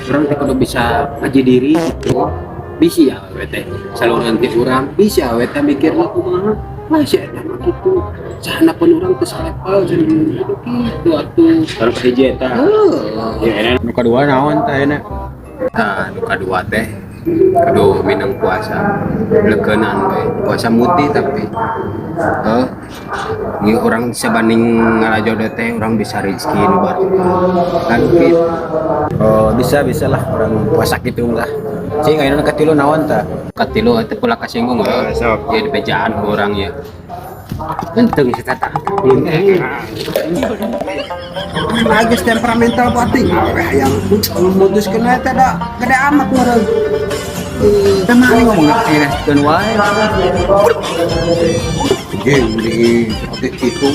orang teh kudu bisa ngaji diri gitu. Bisa ya wete selalu nanti orang bisa wete mikir lah kumaha masih ada mah gitu sahana pun orang teh salepal jadi gitu atuh Baru kahiji eta. Ya, nu kadua naon teh enak? nah nu kadua teh kudu minang puasa lekenan we puasa mutih tapi ini orang sebanding ngarajodoh teh orang bisa rezeki nu barokah kan gitu. Oh, bisa lah orang puasa gitu lah. Cing ayeuna katilu naon tah? Katilu itu pula kasinggung ya Sok. ya dipejaan ke orang ya penting kita tak Agak temperamental pati yang memutuskan eta da gede amat meureun. Kemana ngomong ngereskeun wae. Jadi seperti itu